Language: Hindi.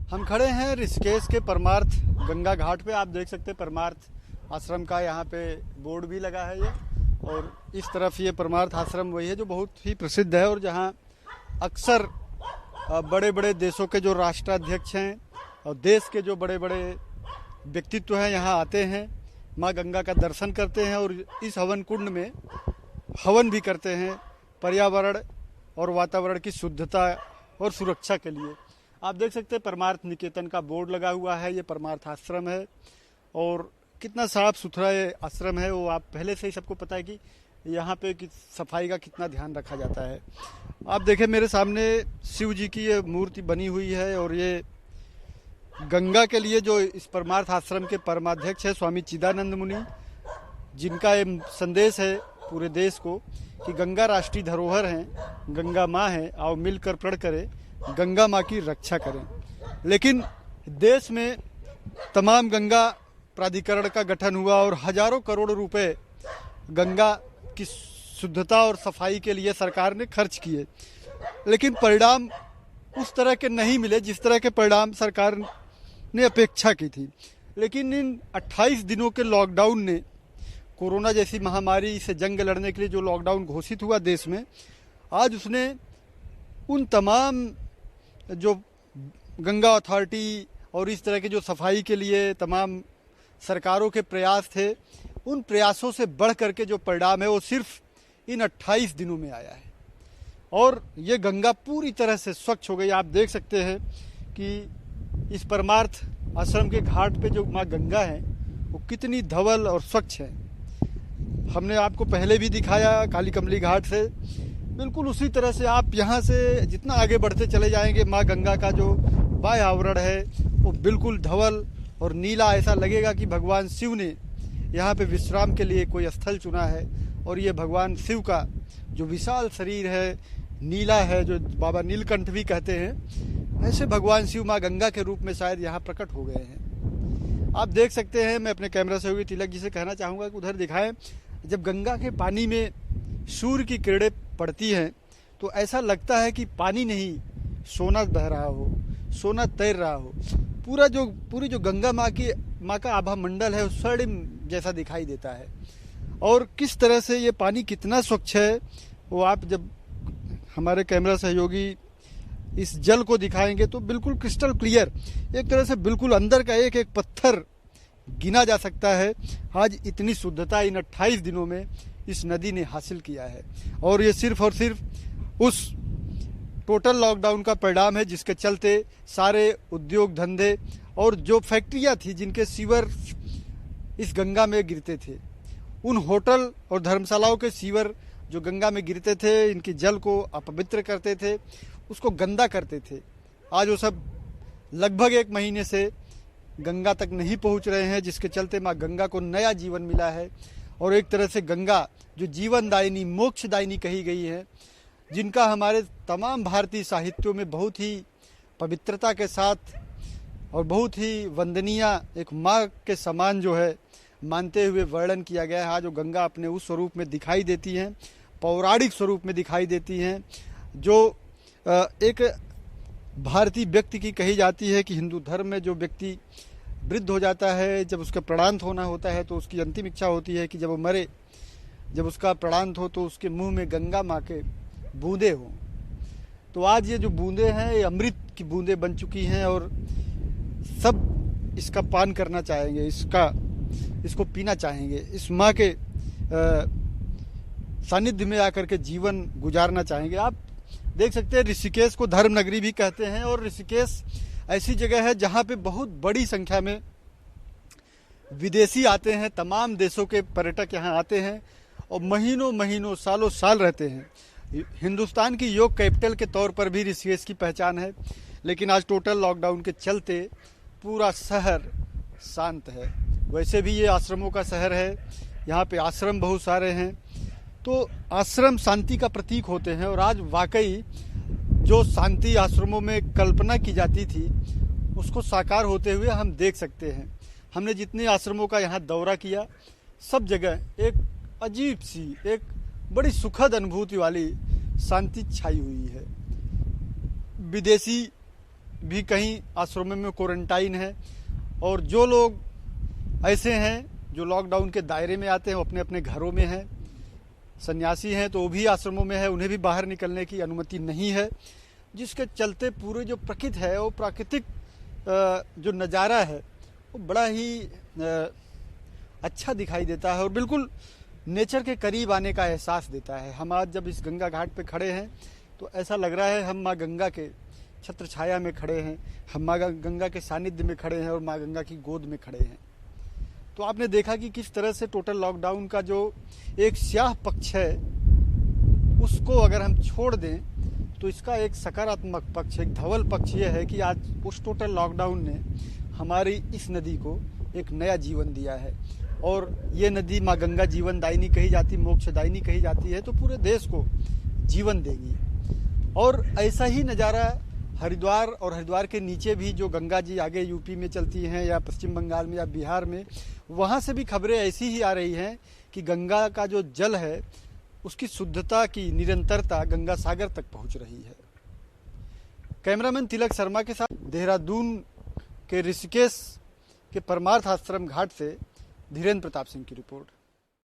हम खड़े हैं ऋषिकेश के परमार्थ गंगा घाट पे। आप देख सकते हैं परमार्थ आश्रम का यहाँ पे बोर्ड भी लगा है ये, और इस तरफ ये परमार्थ आश्रम वही है जो बहुत ही प्रसिद्ध है और जहाँ अक्सर बड़े बड़े देशों के जो राष्ट्राध्यक्ष हैं और देश के जो बड़े बड़े व्यक्तित्व हैं यहाँ आते हैं, माँ गंगा का दर्शन करते हैं और इस हवन कुंड में हवन भी करते हैं पर्यावरण और वातावरण की शुद्धता और सुरक्षा के लिए। आप देख सकते हैं परमार्थ निकेतन का बोर्ड लगा हुआ है। ये परमार्थ आश्रम है और कितना साफ सुथरा ये आश्रम है, वो आप पहले से ही सबको पता है कि यहाँ पे सफाई का कितना ध्यान रखा जाता है। आप देखें मेरे सामने शिव जी की ये मूर्ति बनी हुई है और ये गंगा के लिए जो इस परमार्थ आश्रम के परमाध्यक्ष है स्वामी चिदानंद मुनि, जिनका ये संदेश है पूरे देश को कि गंगा राष्ट्रीय धरोहर है, गंगा माँ है, आओ मिलकर प्रण करें, गंगा माँ की रक्षा करें। लेकिन देश में तमाम गंगा प्राधिकरण का गठन हुआ और हजारों करोड़ रुपए गंगा की शुद्धता और सफाई के लिए सरकार ने खर्च किए, लेकिन परिणाम उस तरह के नहीं मिले जिस तरह के परिणाम सरकार ने अपेक्षा की थी। लेकिन इन 28 दिनों के लॉकडाउन ने, कोरोना जैसी महामारी से जंग लड़ने के लिए जो लॉकडाउन घोषित हुआ देश में, आज उसने उन तमाम जो गंगा अथॉरिटी और इस तरह के जो सफाई के लिए तमाम सरकारों के प्रयास थे, उन प्रयासों से बढ़ करके जो परिणाम है वो सिर्फ इन 28 दिनों में आया है और ये गंगा पूरी तरह से स्वच्छ हो गई। आप देख सकते हैं कि इस परमार्थ आश्रम के घाट पे जो माँ गंगा है वो कितनी धवल और स्वच्छ है। हमने आपको पहले भी दिखाया काली कमली घाट से, बिल्कुल उसी तरह से आप यहाँ से जितना आगे बढ़ते चले जाएंगे माँ गंगा का जो बाह्य आवरण है वो बिल्कुल धवल और नीला, ऐसा लगेगा कि भगवान शिव ने यहाँ पे विश्राम के लिए कोई स्थल चुना है। और ये भगवान शिव का जो विशाल शरीर है, नीला है, जो बाबा नीलकंठ भी कहते हैं, ऐसे भगवान शिव माँ गंगा के रूप में शायद यहाँ प्रकट हो गए हैं। आप देख सकते हैं, मैं अपने कैमरा सहयोगी तिलक जी से कहना चाहूँगा कि उधर दिखाएं, जब गंगा के पानी में सूर्य की किरणें पड़ती हैं तो ऐसा लगता है कि पानी नहीं सोना बह रहा हो, सोना तैर रहा हो। पूरी जो गंगा माँ का आभा मंडल है उस स्वर्णिम जैसा दिखाई देता है। और किस तरह से ये पानी कितना स्वच्छ है वो आप जब हमारे कैमरा सहयोगी इस जल को दिखाएंगे तो बिल्कुल क्रिस्टल क्लियर, एक तरह से बिल्कुल अंदर का एक एक पत्थर गिना जा सकता है। आज इतनी शुद्धता इन 28 दिनों में इस नदी ने हासिल किया है और ये सिर्फ और सिर्फ उस टोटल लॉकडाउन का परिणाम है जिसके चलते सारे उद्योग धंधे और जो फैक्ट्रियां थी जिनके सीवर इस गंगा में गिरते थे, उन होटल और धर्मशालाओं के सीवर जो गंगा में गिरते थे, इनके जल को अपवित्र करते थे, उसको गंदा करते थे, आज वो सब लगभग 1 महीने से गंगा तक नहीं पहुंच रहे हैं, जिसके चलते माँ गंगा को नया जीवन मिला है। और एक तरह से गंगा जो जीवनदायिनी मोक्षदायिनी कही गई है, जिनका हमारे तमाम भारतीय साहित्यों में बहुत ही पवित्रता के साथ और बहुत ही वंदनीय एक माँ के समान जो है मानते हुए वर्णन किया गया है। आज जो गंगा अपने उस स्वरूप में दिखाई देती हैं, पौराणिक स्वरूप में दिखाई देती हैं, जो एक भारतीय व्यक्ति की कही जाती है कि हिंदू धर्म में जो व्यक्ति वृद्ध हो जाता है, जब उसका प्राणांत होना होता है तो उसकी अंतिम इच्छा होती है कि जब वो मरे, जब उसका प्राणांत हो तो उसके मुंह में गंगा माँ के बूंदे हों। तो आज ये जो बूंदे हैं ये अमृत की बूंदे बन चुकी हैं और सब इसका पान करना चाहेंगे, इसको पीना चाहेंगे, इस माँ के सानिध्य में आकर के जीवन गुजारना चाहेंगे। आप देख सकते हैं ऋषिकेश को धर्म नगरी भी कहते हैं और ऋषिकेश ऐसी जगह है जहाँ पे बहुत बड़ी संख्या में विदेशी आते हैं, तमाम देशों के पर्यटक यहाँ आते हैं और महीनों महीनों सालों साल रहते हैं। हिंदुस्तान की योग कैपिटल के तौर पर भी ऋषिकेश की पहचान है, लेकिन आज टोटल लॉकडाउन के चलते पूरा शहर शांत है। वैसे भी ये आश्रमों का शहर है, यहाँ पे आश्रम बहुत सारे हैं, तो आश्रम शांति का प्रतीक होते हैं और आज वाकई जो शांति आश्रमों में कल्पना की जाती थी उसको साकार होते हुए हम देख सकते हैं। हमने जितने आश्रमों का यहाँ दौरा किया, सब जगह एक अजीब सी, एक बड़ी सुखद अनुभूति वाली शांति छाई हुई है। विदेशी भी कहीं आश्रमों में क्वारंटाइन है, और जो लोग ऐसे हैं जो लॉकडाउन के दायरे में आते हैं वो अपने अपने घरों में हैं। सन्यासी हैं तो वो भी आश्रमों में है, उन्हें भी बाहर निकलने की अनुमति नहीं है, जिसके चलते पूरे जो प्रकृति है वो प्राकृतिक जो नज़ारा है वो बड़ा ही अच्छा दिखाई देता है और बिल्कुल नेचर के करीब आने का एहसास देता है। हम आज जब इस गंगा घाट पे खड़े हैं तो ऐसा लग रहा है हम माँ गंगा के छत्र छाया में खड़े हैं, हम माँ गंगा के सानिध्य में खड़े हैं और माँ गंगा की गोद में खड़े हैं। तो आपने देखा कि किस तरह से टोटल लॉकडाउन का जो एक स्याह पक्ष है उसको अगर हम छोड़ दें तो इसका एक सकारात्मक पक्ष, एक धवल पक्ष ये है कि आज उस टोटल लॉकडाउन ने हमारी इस नदी को एक नया जीवन दिया है। और ये नदी माँ गंगा जीवन दायिनी कही जाती, मोक्ष दायिनी कही जाती है, तो पूरे देश को जीवन देगी। और ऐसा ही नज़ारा हरिद्वार और हरिद्वार के नीचे भी जो गंगा जी आगे यूपी में चलती हैं या पश्चिम बंगाल में या बिहार में, वहाँ से भी खबरें ऐसी ही आ रही हैं कि गंगा का जो जल है उसकी शुद्धता की निरंतरता गंगा सागर तक पहुँच रही है। कैमरामैन तिलक शर्मा के साथ देहरादून के ऋषिकेश के परमार्थ आश्रम घाट से धीरेन्द्र प्रताप सिंह की रिपोर्ट।